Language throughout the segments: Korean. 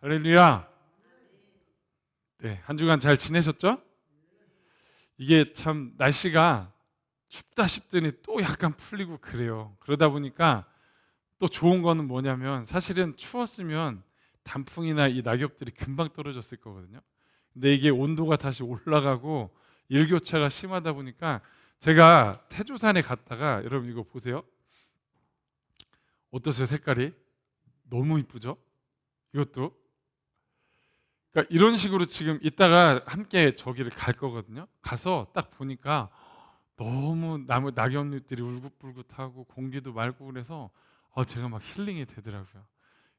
할렐루야. 네, 한 주간 잘 지내셨죠? 이게 참 날씨가 춥다 싶더니 또 약간 풀리고 그래요. 그러다 보니까 또 좋은 거는 뭐냐면 사실은 추웠으면 단풍이나 이 낙엽들이 금방 떨어졌을 거거든요. 근데 이게 온도가 다시 올라가고 일교차가 심하다 보니까 제가 태조산에 갔다가 여러분 이거 보세요. 어떠세요? 색깔이 너무 이쁘죠? 이것도 그러니까 이런 식으로 지금 이따가 함께 저기를 갈 거거든요. 가서 딱 보니까 너무 나무 낙엽잎들이 울긋불긋하고 공기도 맑고 그래서 제가 막 힐링이 되더라고요.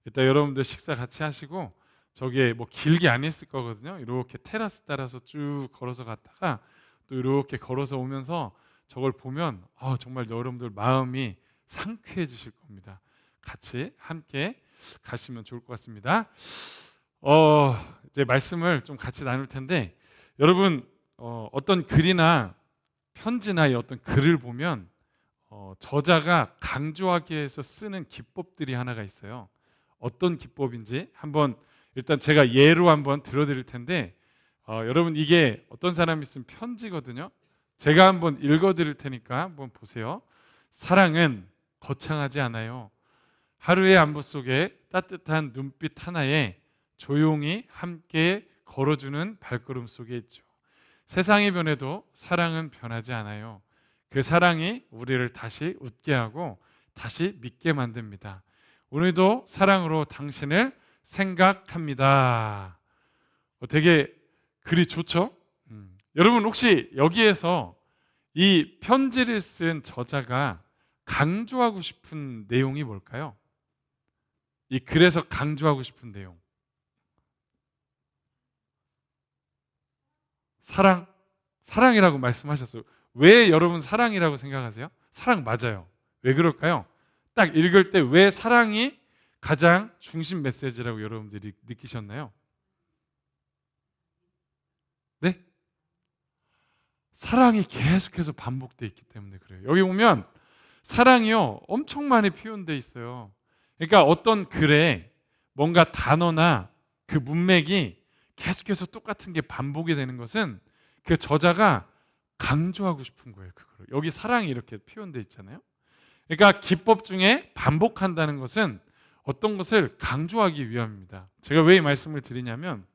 이따 여러분들 식사 같이 하시고 저기에 뭐 길게 안 있을 거거든요. 이렇게 테라스 따라서 쭉 걸어서 갔다가 또 이렇게 걸어서 오면서 저걸 보면 정말 여러분들 마음이 상쾌해지실 겁니다. 같이 함께 가시면 좋을 것 같습니다. 이제 말씀을 좀 같이 나눌 텐데 여러분 어떤 글이나 편지나 어떤 글을 보면 저자가 강조하기 위해서 쓰는 기법들이 하나가 있어요. 어떤 기법인지 한번 일단 제가 예로 한번 들어드릴 텐데 여러분 이게 어떤 사람이 쓴 편지거든요. 제가 한번 읽어드릴 테니까 한번 보세요. 사랑은 거창하지 않아요. 하루의 안부 속에 따뜻한 눈빛 하나에 조용히 함께 걸어주는 발걸음 속에 있죠. 세상이 변해도 사랑은 변하지 않아요. 그 사랑이 우리를 다시 웃게 하고 다시 믿게 만듭니다. 오늘도 사랑으로 당신을 생각합니다. 되게 글이 좋죠? 여러분 혹시 여기에서 이 편지를 쓴 저자가 강조하고 싶은 내용이 뭘까요? 이 글에서 강조하고 싶은 내용. 사랑이라고 말씀하셨어요. 왜 여러분 사랑이라고 생각하세요? 사랑 맞아요. 왜 그럴까요? 딱 읽을 때 왜 사랑이 가장 중심 메시지라고 여러분들이 느끼셨나요? 네? 사랑이 계속해서 반복되어 있기 때문에 그래요. 여기 보면 사랑이요 엄청 많이 표현되어 있어요. 그러니까 어떤 글에 뭔가 단어나 그 문맥이 계속해서 똑같은 게 반복이 되는 것은 그 저자가 강조하고 싶은 거예요. 그거를. 여기 사랑이 이렇게 표현되어 있잖아요. 그러니까 기법 중에 반복한다는 것은 어떤 것을 강조하기 위함입니다. 제가 왜 이 말씀을 드리냐면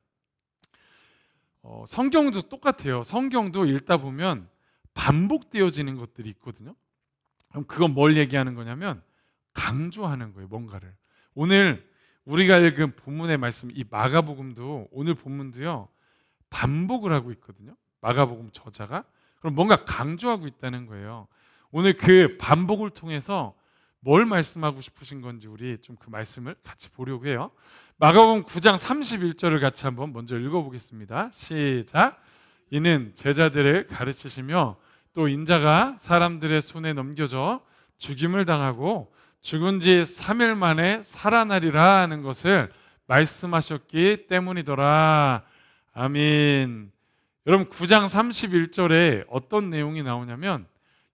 성경도 똑같아요. 성경도 읽다 보면 반복되어지는 것들이 있거든요. 그럼 그건 뭘 얘기하는 거냐면 강조하는 거예요. 뭔가를. 오늘 우리가 읽은 본문의 말씀 이 마가복음도 오늘 본문도요 반복을 하고 있거든요. 마가복음 저자가 그럼 뭔가 강조하고 있다는 거예요. 오늘 그 반복을 통해서 뭘 말씀하고 싶으신 건지 우리 좀 그 말씀을 같이 보려고 해요. 마가복음 9장 31절을 같이 한번 먼저 읽어보겠습니다. 시작. 이는 제자들을 가르치시며 또 인자가 사람들의 손에 넘겨져 죽임을 당하고 죽은 지 3일 만에 살아나리라 하는 것을 말씀하셨기 때문이더라. 아멘. 여러분 9장 31절에 어떤 내용이 나오냐면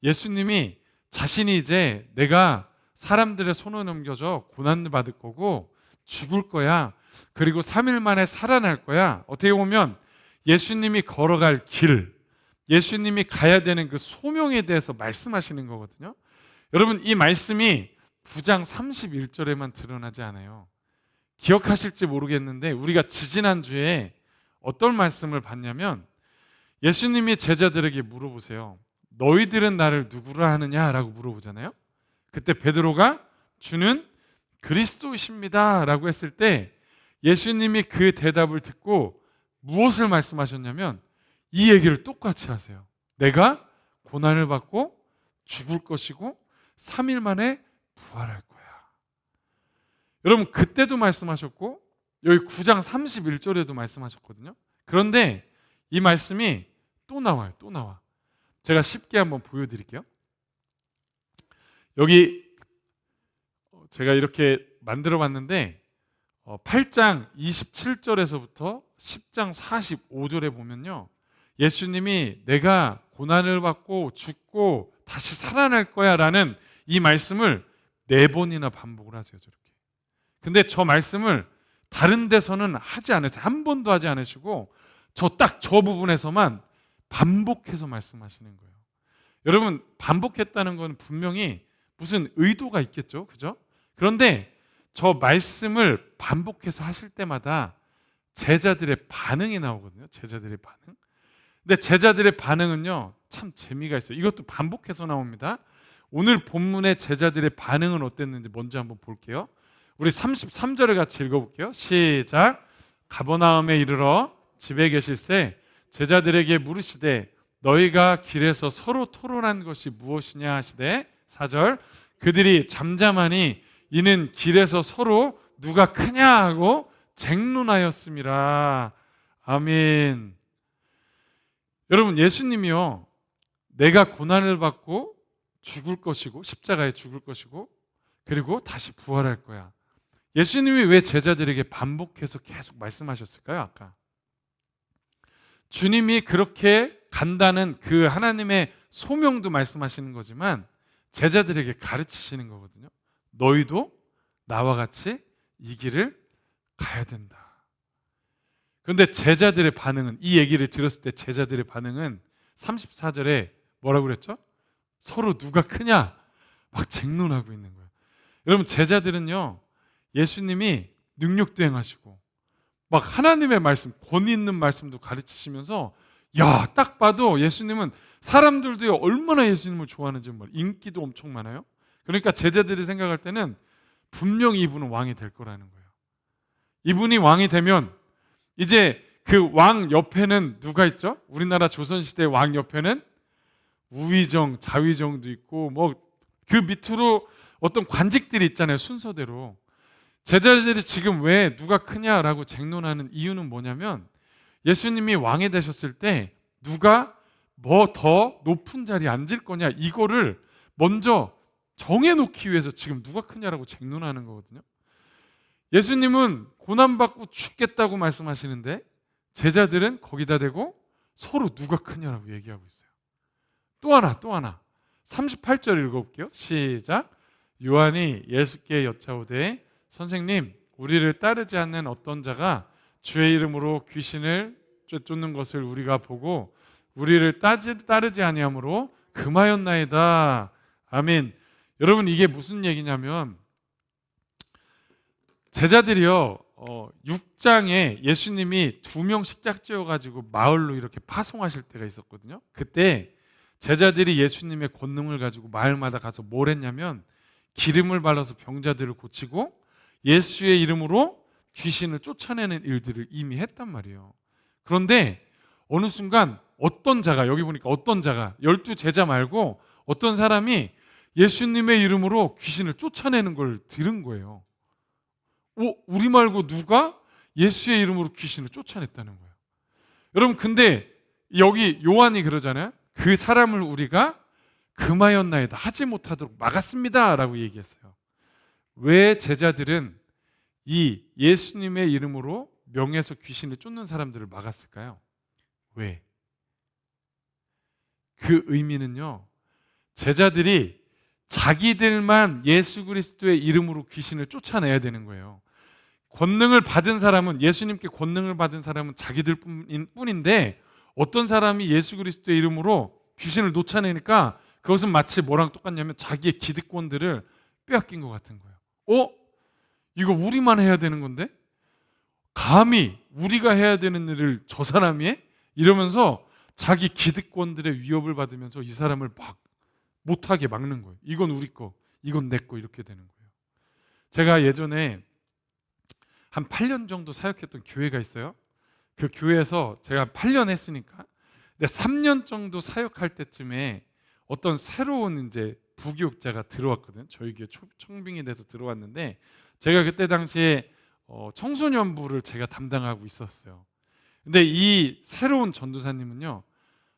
예수님이 자신이 이제 내가 사람들의 손을 넘겨져 고난을 받을 거고 죽을 거야. 그리고 3일 만에 살아날 거야. 어떻게 보면 예수님이 걸어갈 길, 예수님이 가야 되는 그 소명에 대해서 말씀하시는 거거든요. 여러분 이 말씀이 9장 31절에만 드러나지 않아요. 기억하실지 모르겠는데 우리가 지지난주에 어떤 말씀을 봤냐면 예수님이 제자들에게 물어보세요. 너희들은 나를 누구라 하느냐라고 물어보잖아요. 그때 베드로가 주는 그리스도이십니다 라고 했을 때 예수님이 그 대답을 듣고 무엇을 말씀하셨냐면 이 얘기를 똑같이 하세요. 내가 고난을 받고 죽을 것이고 3일 만에 부활할 거야. 여러분 그때도 말씀하셨고 여기 9장 31절에도 말씀하셨거든요. 그런데 이 말씀이 또 나와요. 또 나와. 제가 쉽게 한번 보여드릴게요. 여기 제가 이렇게 만들어 봤는데 8장 27절에서부터 10장 45절에 보면요. 예수님이 내가 고난을 받고 죽고 다시 살아날 거야 라는 이 말씀을 4번이나 반복을 하세요. 저렇게. 근데 저 말씀을 다른 데서는 하지 않으세요. 한 번도 하지 않으시고 저 부분에서만 반복해서 말씀하시는 거예요. 여러분, 반복했다는 건 분명히 무슨 의도가 있겠죠, 그죠? 그런데 저 말씀을 반복해서 하실 때마다 제자들의 반응이 나오거든요. 제자들의 반응. 근데 제자들의 반응은요, 참 재미가 있어요. 이것도 반복해서 나옵니다. 오늘 본문의 제자들의 반응은 어땠는지 먼저 한번 볼게요. 우리 33절을 같이 읽어볼게요. 시작. 가버나움에 이르러 집에 계실새 제자들에게 물으시되 너희가 길에서 서로 토론한 것이 무엇이냐 하시되 4절. 그들이 잠잠하니 이는 길에서 서로 누가 크냐 하고 쟁론하였음이라. 아멘. 여러분, 예수님이요, 내가 고난을 받고 죽을 것이고 십자가에 죽을 것이고 그리고 다시 부활할 거야. 예수님이 왜 제자들에게 반복해서 계속 말씀하셨을까요? 아까 주님이 그렇게 간다는 그 하나님의 소명도 말씀하시는 거지만 제자들에게 가르치시는 거거든요. 너희도 나와 같이 이 길을 가야 된다. 그런데 제자들의 반응은, 이 얘기를 들었을 때 제자들의 반응은 34절에 뭐라고 그랬죠? 서로 누가 크냐 막 쟁론하고 있는 거예요. 여러분, 제자들은요, 예수님이 능력도 행하시고 막 하나님의 말씀, 권위 있는 말씀도 가르치시면서, 야, 딱 봐도 예수님은, 사람들도요 얼마나 예수님을 좋아하는지 말, 인기도 엄청 많아요. 그러니까 제자들이 생각할 때는 분명히 이분은 왕이 될 거라는 거예요. 이분이 왕이 되면 이제 그 왕 옆에는 누가 있죠? 우리나라 조선시대 왕 옆에는 우의정, 자의정도 있고 뭐 그 밑으로 어떤 관직들이 있잖아요, 순서대로. 제자들이 지금 왜 누가 크냐라고 쟁론하는 이유는 뭐냐면, 예수님이 왕이 되셨을 때 누가 뭐 더 높은 자리에 앉을 거냐, 이거를 먼저 정해놓기 위해서 지금 누가 크냐라고 쟁론하는 거거든요. 예수님은 고난받고 죽겠다고 말씀하시는데 제자들은 거기다 대고 서로 누가 크냐라고 얘기하고 있어요. 또 하나 38절 읽어볼게요. 시작. 요한이 예수께 여짜오되 선생님, 우리를 따르지 않는 어떤 자가 주의 이름으로 귀신을 쫓는 것을 우리가 보고 우리를 따르지 아니하므로 금하였나이다. 아멘. 여러분, 이게 무슨 얘기냐면, 제자들이요 6장에 예수님이 2명씩 짝지어가지고 마을로 이렇게 파송하실 때가 있었거든요. 그때 제자들이 예수님의 권능을 가지고 마을마다 가서 뭘 했냐면, 기름을 발라서 병자들을 고치고 예수의 이름으로 귀신을 쫓아내는 일들을 이미 했단 말이에요. 그런데 어느 순간 어떤 자가, 여기 보니까 어떤 자가, 12제자 말고 어떤 사람이 예수님의 이름으로 귀신을 쫓아내는 걸 들은 거예요. 우리 말고 누가 예수의 이름으로 귀신을 쫓아냈다는 거예요. 여러분, 근데 여기 요한이 그러잖아요. 그 사람을 우리가 금하였나이다, 하지 못하도록 막았습니다 라고 얘기했어요. 왜 제자들은 이 예수님의 이름으로 명해서 귀신을 쫓는 사람들을 막았을까요? 왜? 그 의미는요, 제자들이 자기들만 예수 그리스도의 이름으로 귀신을 쫓아내야 되는 거예요. 권능을 받은 사람은, 예수님께 권능을 받은 사람은 자기들 뿐인데, 어떤 사람이 예수 그리스도의 이름으로 귀신을 쫓아내니까 그것은 마치 뭐랑 똑같냐면 자기의 기득권들을 빼앗긴 것 같은 거예요. 이거 우리만 해야 되는 건데 감히 우리가 해야 되는 일을 저 사람이 해? 이러면서 자기 기득권들의 위협을 받으면서 이 사람을 막 못하게 막는 거예요. 이건 우리 거, 이건 내 거, 이렇게 되는 거예요. 제가 예전에 한 8년 정도 사역했던 교회가 있어요. 그 교회에서 제가 8년 했으니까, 근데 3년 정도 사역할 때쯤에 어떤 새로운 이제 부교육자가 들어왔거든요. 저희 교회 청빙이 돼서 들어왔는데, 제가 그때 당시에 청소년부를 제가 담당하고 있었어요. 근데 이 새로운 전도사님은요,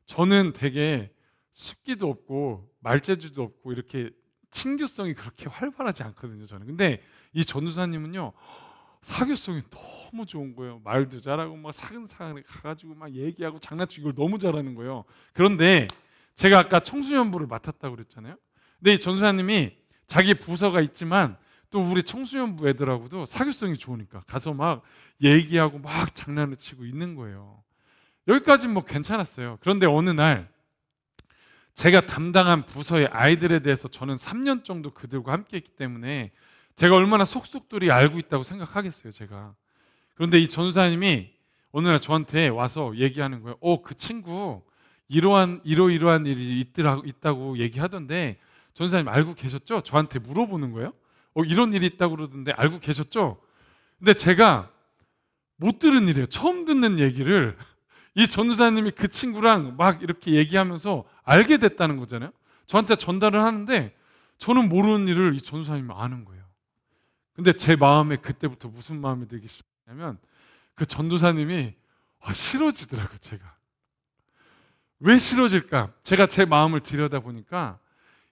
저는 되게 습기도 없고 말재주도 없고 이렇게 친교성이 그렇게 활발하지 않거든요, 저는. 근데 이 전도사님은요, 사교성이 너무 좋은 거예요. 말도 잘하고 막 사근사근하게 가가지고 막 얘기하고 장난치고 이걸 너무 잘하는 거예요. 그런데 제가 아까 청소년부를 맡았다고 그랬잖아요. 근데 이 전도사님이 자기 부서가 있지만 또 우리 청소년부 애들하고도 사교성이 좋으니까 가서 막 얘기하고 막 장난을 치고 있는 거예요. 여기까지는 뭐 괜찮았어요. 그런데 어느 날 제가 담당한 부서의 아이들에 대해서 저는 3년 정도 그들과 함께 했기 때문에 제가 얼마나 속속들이 알고 있다고 생각하겠어요, 제가. 그런데 이 전도사님이 어느 날 저한테 와서 얘기하는 거예요. 그 친구 이러이러한 일이 있다고 얘기하던데 전도사님 알고 계셨죠? 저한테 물어보는 거예요. 이런 일이 있다고 그러던데 알고 계셨죠? 근데 제가 못 들은 일이에요. 처음 듣는 얘기를 이 전도사님이 그 친구랑 막 이렇게 얘기하면서 알게 됐다는 거잖아요. 저한테 전달을 하는데 저는 모르는 일을 이 전도사님이 아는 거예요. 근데 제 마음에 그때부터 무슨 마음이 들기 시작했냐면 그 전도사님이 싫어지더라고요. 제가 왜 싫어질까? 제가 제 마음을 들여다보니까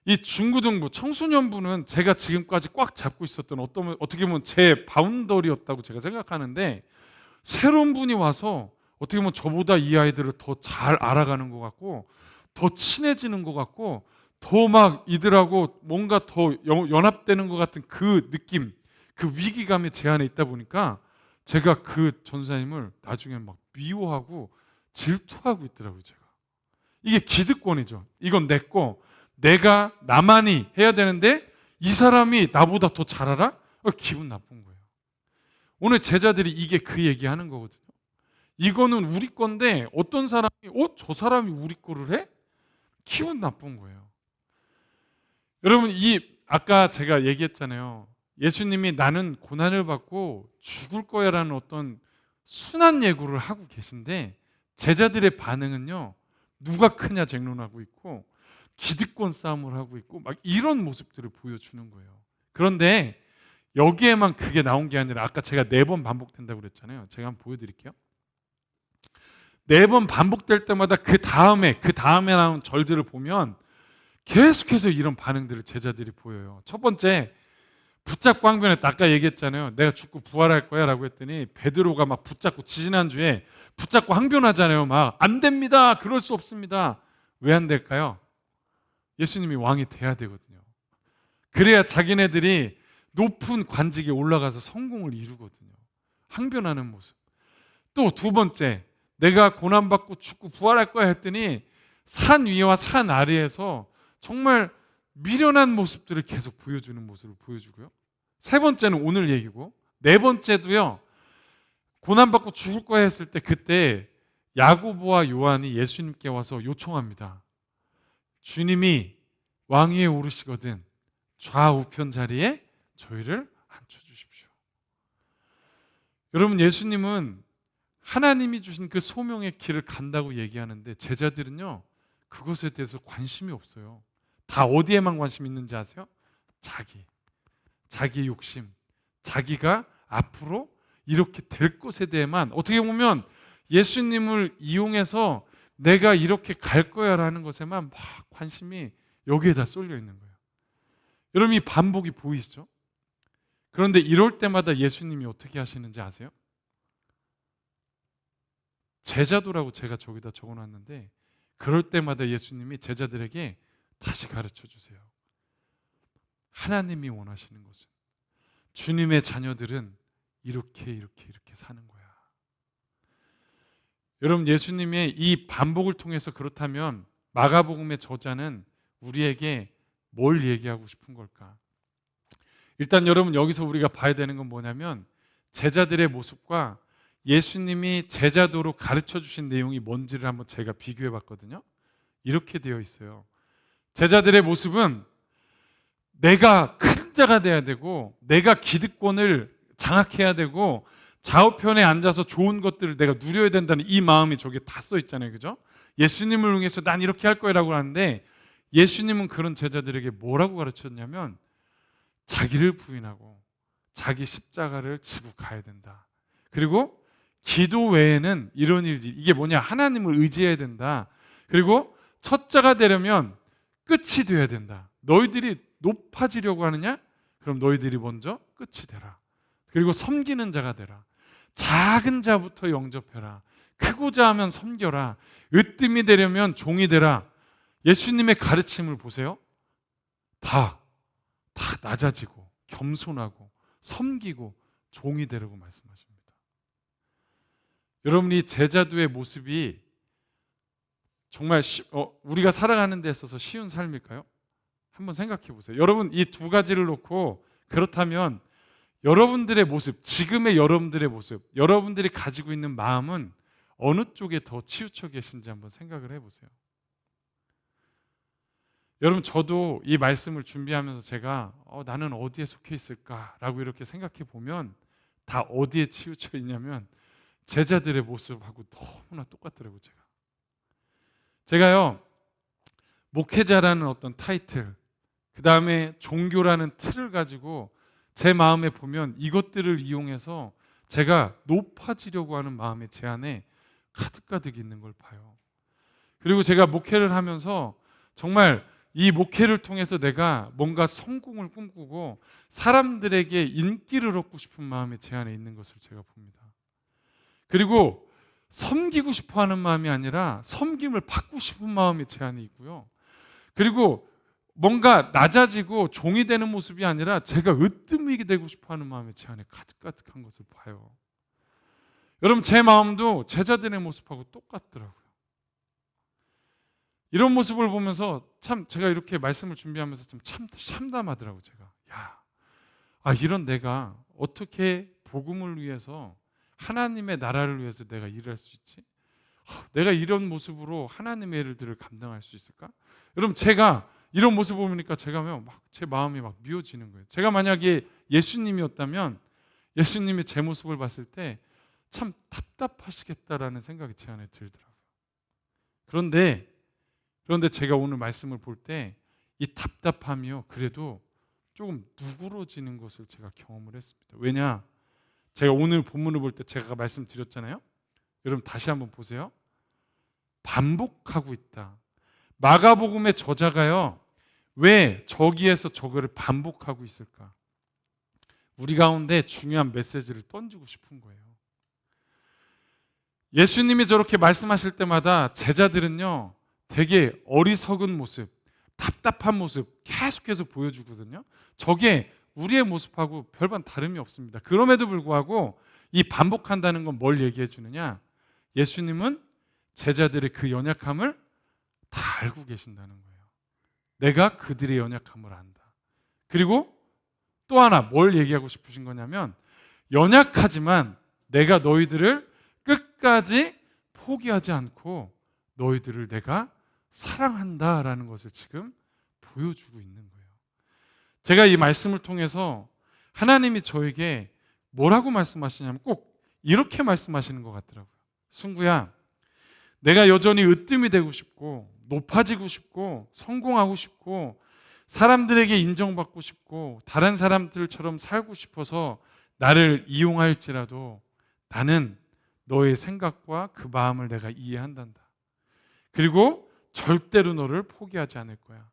이 중고등부 청소년부는 제가 지금까지 꽉 잡고 있었던 어떻게 보면 제 바운더리였다고 제가 생각하는데 새로운 분이 와서 어떻게 보면 저보다 이 아이들을 더 잘 알아가는 것 같고 더 친해지는 것 같고 더 막 이들하고 뭔가 더 연합되는 것 같은 그 느낌, 그 위기감이 제 안에 있다 보니까 제가 그 전사님을 나중에 막 미워하고 질투하고 있더라고요. 제가 이게 기득권이죠. 이건 내 거, 내가 나만이 해야 되는데 이 사람이 나보다 더 잘 알아? 기분 나쁜 거예요. 오늘 제자들이 이게 그 얘기하는 거거든요. 이거는 우리 건데 어떤 사람이 저 사람이 우리 거를 해? 기분 나쁜 거예요. 여러분 아까 제가 얘기했잖아요. 예수님이 나는 고난을 받고 죽을 거야라는 어떤 순한 예고를 하고 계신데 제자들의 반응은요. 누가 크냐 쟁론하고 있고 기득권 싸움을 하고 있고 막 이런 모습들을 보여주는 거예요. 그런데 여기에만 그게 나온 게 아니라 아까 제가 4번 반복된다고 그랬잖아요. 제가 한번 보여드릴게요. 4번 반복될 때마다 그 다음에 나온 절들을 보면 계속해서 이런 반응들을 제자들이 보여요. 첫 번째, 붙잡고 항변했다. 아까 얘기했잖아요. 내가 죽고 부활할 거야 라고 했더니 베드로가 막 붙잡고 지지난주에 붙잡고 항변하잖아요. 막 안 됩니다. 그럴 수 없습니다. 왜 안 될까요? 예수님이 왕이 돼야 되거든요. 그래야 자기네들이 높은 관직에 올라가서 성공을 이루거든요. 항변하는 모습. 또 2번째, 내가 고난받고 죽고 부활할 거야 했더니 산 위와 산 아래에서 정말 미련한 모습들을 계속 보여주는 모습을 보여주고요. 3번째는 오늘 얘기고 4번째도요. 고난받고 죽을 거야 했을 때 그때 야고보와 요한이 예수님께 와서 요청합니다. 주님이 왕위에 오르시거든 좌우편 자리에 저희를 앉혀주십시오. 여러분 예수님은 하나님이 주신 그 소명의 길을 간다고 얘기하는데 제자들은요 그것에 대해서 관심이 없어요. 다 어디에만 관심 있는지 아세요? 자기 욕심, 자기가 앞으로 이렇게 될 것에 대해만 어떻게 보면 예수님을 이용해서 내가 이렇게 갈 거야 라는 것에만 막 관심이 여기에다 쏠려 있는 거예요. 여러분 이 반복이 보이시죠? 그런데 이럴 때마다 예수님이 어떻게 하시는지 아세요? 제자도라고 제가 저기다 적어놨는데 그럴 때마다 예수님이 제자들에게 다시 가르쳐 주세요. 하나님이 원하시는 것은 주님의 자녀들은 이렇게 사는 거야. 여러분 예수님의 이 반복을 통해서 그렇다면 마가복음의 저자는 우리에게 뭘 얘기하고 싶은 걸까? 일단 여러분 여기서 우리가 봐야 되는 건 뭐냐면 제자들의 모습과 예수님이 제자도로 가르쳐 주신 내용이 뭔지를 한번 제가 비교해 봤거든요. 이렇게 되어 있어요. 제자들의 모습은 내가 큰 자가 돼야 되고 내가 기득권을 장악해야 되고 좌우편에 앉아서 좋은 것들을 내가 누려야 된다는 이 마음이 저기에 다 써 있잖아요. 그죠? 예수님을 위해서 난 이렇게 할 거라고 하는데 예수님은 그런 제자들에게 뭐라고 가르쳤냐면 자기를 부인하고 자기 십자가를 지고 가야 된다. 그리고 기도 외에는 이런 일이 이게 뭐냐? 하나님을 의지해야 된다. 그리고 첫 자가 되려면 끝이 돼야 된다. 너희들이 높아지려고 하느냐? 그럼 너희들이 먼저 끝이 되라. 그리고 섬기는 자가 되라. 작은 자부터 영접해라. 크고자 하면 섬겨라. 으뜸이 되려면 종이 되라. 예수님의 가르침을 보세요. 다 낮아지고 겸손하고 섬기고 종이 되라고 말씀하십니다. 여러분이 제자도의 모습이 정말 우리가 살아가는 데 있어서 쉬운 삶일까요? 한번 생각해 보세요. 여러분 이 두 가지를 놓고 그렇다면 여러분들의 모습, 지금의 여러분들의 모습, 여러분들이 가지고 있는 마음은 어느 쪽에 더 치우쳐 계신지 한번 생각을 해보세요. 여러분 저도 이 말씀을 준비하면서 제가 나는 어디에 속해 있을까라고 이렇게 생각해 보면 다 어디에 치우쳐 있냐면 제자들의 모습하고 너무나 똑같더라고요. 제가요 목회자라는 어떤 타이틀, 그 다음에 종교라는 틀을 가지고 제 마음에 보면 이것들을 이용해서 제가 높아지려고 하는 마음의 제 안에 가득가득 있는 걸 봐요. 그리고 제가 목회를 하면서 정말 이 목회를 통해서 내가 뭔가 성공을 꿈꾸고 사람들에게 인기를 얻고 싶은 마음이 제 안에 있는 것을 제가 봅니다. 그리고 섬기고 싶어 하는 마음이 아니라 섬김을 받고 싶은 마음이 제 안에 있고요. 그리고 뭔가 낮아지고 종이 되는 모습이 아니라 제가 으뜸이게 되고 싶어 하는 마음이 제 안에 가득가득한 것을 봐요. 여러분 제 마음도 제자들의 모습하고 똑같더라고요. 이런 모습을 보면서 참 제가 이렇게 말씀을 준비하면서 참 참담하더라고요. 제가 이런 내가 어떻게 복음을 위해서 하나님의 나라를 위해서 내가 일할 수 있지? 내가 이런 모습으로 하나님의 일들을 감당할 수 있을까? 여러분 제가 이런 모습을 보니까 제가 막 제 마음이 막 미워지는 거예요. 제가 만약에 예수님이었다면 예수님이 제 모습을 봤을 때 참 답답하시겠다라는 생각이 제 안에 들더라고요. 그런데 제가 오늘 말씀을 볼 때 이 답답함이요 그래도 조금 누그러지는 것을 제가 경험을 했습니다. 왜냐? 제가 오늘 본문을 볼 때 제가 말씀드렸잖아요. 여러분 다시 한번 보세요. 반복하고 있다. 마가복음의 저자가요 왜 저기에서 저거를 반복하고 있을까? 우리 가운데 중요한 메시지를 던지고 싶은 거예요. 예수님이 저렇게 말씀하실 때마다 제자들은요 되게 어리석은 모습, 답답한 모습 계속해서 보여주거든요. 저게 우리의 모습하고 별반 다름이 없습니다. 그럼에도 불구하고 이 반복한다는 건 뭘 얘기해 주느냐? 예수님은 제자들의 그 연약함을 다 알고 계신다는 거예요. 내가 그들의 연약함을 안다. 그리고 또 하나 뭘 얘기하고 싶으신 거냐면 연약하지만 내가 너희들을 끝까지 포기하지 않고 너희들을 내가 사랑한다라는 것을 지금 보여주고 있는 거예요. 제가 이 말씀을 통해서 하나님이 저에게 뭐라고 말씀하시냐면 꼭 이렇게 말씀하시는 것 같더라고요. 승구야, 내가 여전히 으뜸이 되고 싶고 높아지고 싶고 성공하고 싶고 사람들에게 인정받고 싶고 다른 사람들처럼 살고 싶어서 나를 이용할지라도 나는 너의 생각과 그 마음을 내가 이해한단다. 그리고 절대로 너를 포기하지 않을 거야.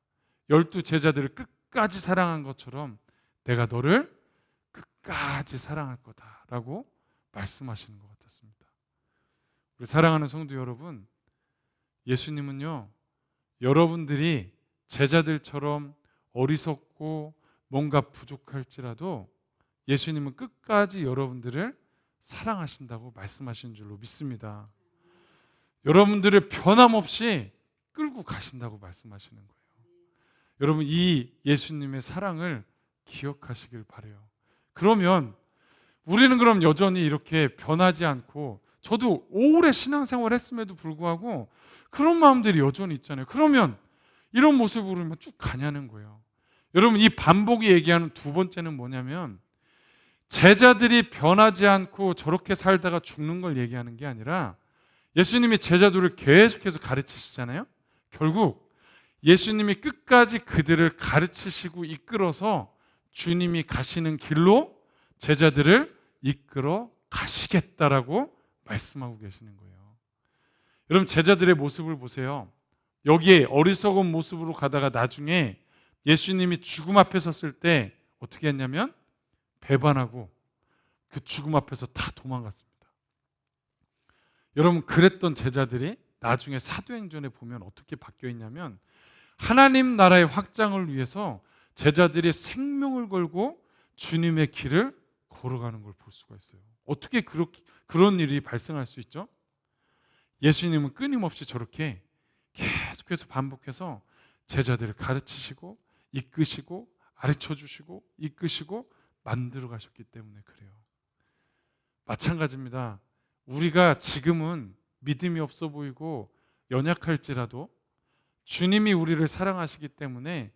12 제자들을 끝까지 사랑한 것처럼 내가 너를 끝까지 사랑할 거다라고 말씀하시는 것 같았습니다. 우리 사랑하는 성도 여러분, 예수님은요 여러분들이 제자들처럼 어리석고 뭔가 부족할지라도 예수님은 끝까지 여러분들을 사랑하신다고 말씀하신 줄로 믿습니다. 여러분들을 변함없이 끌고 가신다고 말씀하시는 거예요. 여러분 이 예수님의 사랑을 기억하시길 바라요. 그러면 우리는 그럼 여전히 이렇게 변하지 않고 저도 오래 신앙생활 했음에도 불구하고 그런 마음들이 여전히 있잖아요. 그러면 이런 모습으로 쭉 가냐는 거예요. 여러분 이 반복이 얘기하는 두 번째는 뭐냐면 제자들이 변하지 않고 저렇게 살다가 죽는 걸 얘기하는 게 아니라 예수님이 제자들을 계속해서 가르치시잖아요. 결국 예수님이 끝까지 그들을 가르치시고 이끌어서 주님이 가시는 길로 제자들을 이끌어 가시겠다라고 말씀하고 계시는 거예요. 여러분 제자들의 모습을 보세요. 여기에 어리석은 모습으로 가다가 나중에 예수님이 죽음 앞에 섰을 때 어떻게 했냐면 배반하고 그 죽음 앞에서 다 도망갔습니다. 여러분 그랬던 제자들이 나중에 사도행전에 보면 어떻게 바뀌어 있냐면 하나님 나라의 확장을 위해서 제자들이 생명을 걸고 주님의 길을 걸어가는 걸 볼 수가 있어요. 어떻게 그런 일이 발생할 수 있죠? 예수님은 끊임없이 저렇게 계속해서 반복해서 제자들을 가르치시고 이끄시고 가르쳐 주시고 이끄시고 만들어 가셨기 때문에 그래요. 마찬가지입니다. 우리가 지금은 믿음이 없어 보이고 연약할지라도 주님이 우리를 사랑하시기 때문에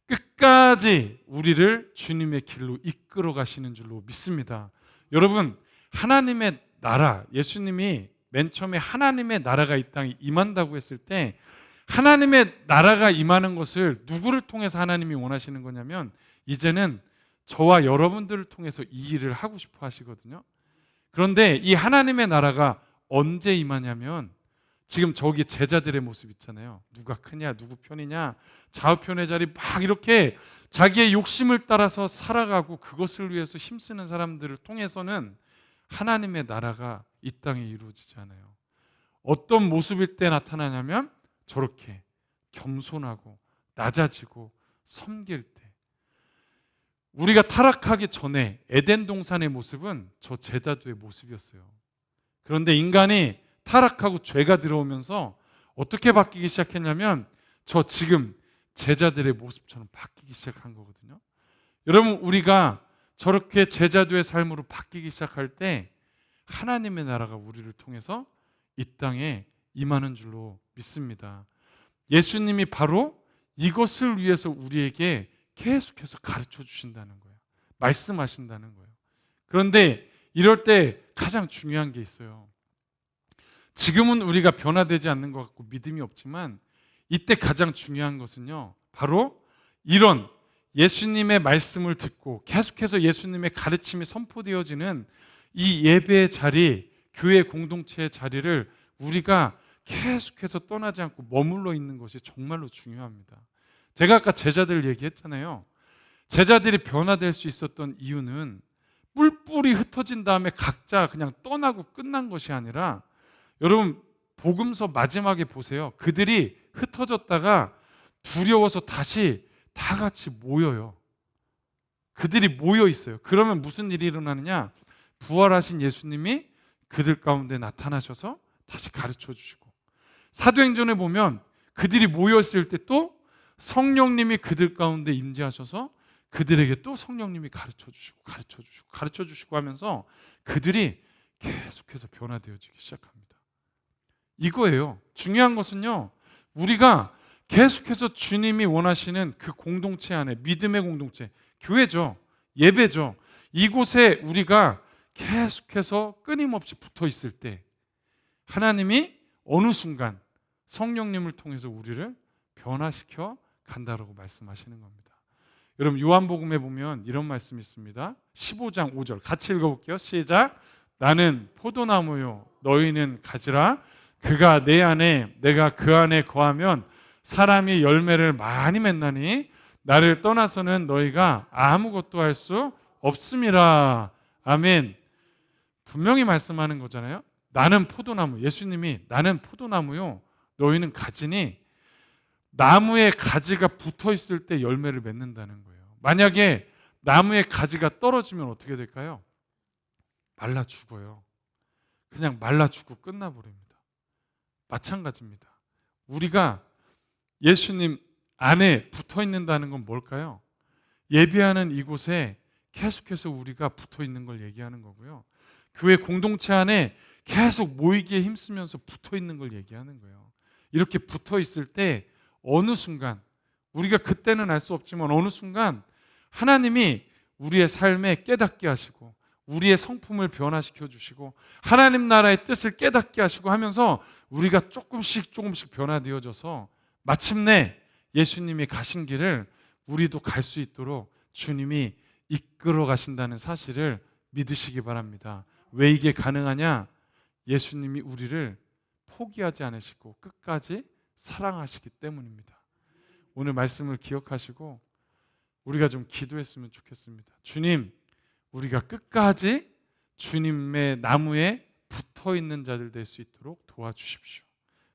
끝까지 우리를 주님의 길로 이끌어 가시는 줄로 믿습니다. 여러분, 하나님의 나라, 예수님이 맨 처음에 하나님의 나라가 이 땅에 임한다고 했을 때 하나님의 나라가 임하는 것을 누구를 통해서 하나님이 원하시는 거냐면 이제는 저와 여러분들을 통해서 이 일을 하고 싶어 하시거든요. 그런데 이 하나님의 나라가 언제 임하냐면 지금 저기 제자들의 모습 있잖아요. 누가 크냐, 누구 편이냐, 좌우편의 자리 막 이렇게 자기의 욕심을 따라서 살아가고 그것을 위해서 힘쓰는 사람들을 통해서는 하나님의 나라가 이 땅에 이루어지지 않아요. 어떤 모습일 때 나타나냐면 저렇게 겸손하고 낮아지고 섬길 때. 우리가 타락하기 전에 에덴 동산의 모습은 저 제자들의 모습이었어요. 그런데 인간이 타락하고 죄가 들어오면서 어떻게 바뀌기 시작했냐면 저 지금 제자들의 모습처럼 바뀌기 시작한 거거든요. 여러분, 우리가 저렇게 제자들의 삶으로 바뀌기 시작할 때 하나님의 나라가 우리를 통해서 이 땅에 임하는 줄로 믿습니다. 예수님이 바로 이것을 위해서 우리에게 계속해서 가르쳐 주신다는 거예요. 말씀하신다는 거예요. 그런데 이럴 때 가장 중요한 게 있어요. 지금은 우리가 변화되지 않는 것 같고 믿음이 없지만 이때 가장 중요한 것은요, 바로 이런 예수님의 말씀을 듣고 계속해서 예수님의 가르침이 선포되어지는 이 예배의 자리, 교회 공동체의 자리를 우리가 계속해서 떠나지 않고 머물러 있는 것이 정말로 중요합니다. 제가 아까 제자들 얘기했잖아요. 제자들이 변화될 수 있었던 이유는 뿔뿔이 흩어진 다음에 각자 그냥 떠나고 끝난 것이 아니라, 여러분 복음서 마지막에 보세요. 그들이 흩어졌다가 두려워서 다시 다 같이 모여요. 그들이 모여 있어요. 그러면 무슨 일이 일어나느냐? 부활하신 예수님이 그들 가운데 나타나셔서 다시 가르쳐 주시고, 사도행전에 보면 그들이 모여 있을 때 또 성령님이 그들 가운데 임재하셔서 그들에게 또 성령님이 가르쳐 주시고 하면서 그들이 계속해서 변화되어지기 시작합니다. 이거예요. 중요한 것은요, 우리가 계속해서 주님이 원하시는 그 공동체 안에, 믿음의 공동체, 교회죠, 예배죠, 이곳에 우리가 계속해서 끊임없이 붙어 있을 때 하나님이 어느 순간 성령님을 통해서 우리를 변화시켜 간다라고 말씀하시는 겁니다. 여러분, 요한복음에 보면 이런 말씀이 있습니다. 15장 5절 같이 읽어볼게요. 시작. 나는 포도나무요 너희는 가지라. 그가 내 안에 내가 그 안에 거하면 사람이 열매를 많이 맺나니 나를 떠나서는 너희가 아무것도 할 수 없음이라. 아멘. 분명히 말씀하는 거잖아요. 나는 포도나무, 예수님이 나는 포도나무요 너희는 가지니, 나무에 가지가 붙어 있을 때 열매를 맺는다는 거예요. 만약에 나무에 가지가 떨어지면 어떻게 될까요? 말라 죽어요. 그냥 말라 죽고 끝나버립니다. 마찬가지입니다. 우리가 예수님 안에 붙어 있는다는 건 뭘까요? 예배하는 이곳에 계속해서 우리가 붙어 있는 걸 얘기하는 거고요. 교회 공동체 안에 계속 모이기에 힘쓰면서 붙어 있는 걸 얘기하는 거예요. 이렇게 붙어 있을 때 어느 순간, 우리가 그때는 알 수 없지만 어느 순간 하나님이 우리의 삶에 깨닫게 하시고 우리의 성품을 변화시켜 주시고 하나님 나라의 뜻을 깨닫게 하시고 하면서 우리가 조금씩 변화되어져서 마침내 예수님이 가신 길을 우리도 갈 수 있도록 주님이 이끌어 가신다는 사실을 믿으시기 바랍니다. 왜 이게 가능하냐? 예수님이 우리를 포기하지 않으시고 끝까지 사랑하시기 때문입니다. 오늘 말씀을 기억하시고 우리가 좀 기도했으면 좋겠습니다. 주님, 우리가 끝까지 주님의 나무에 붙어 있는 자들 될 수 있도록 도와주십시오.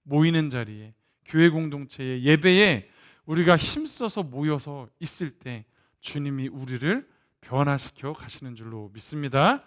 모이는 자리에, 교회 공동체에, 예배에 우리가 힘써서 모여서 있을 때 주님이 우리를 변화시켜 가시는 줄로 믿습니다.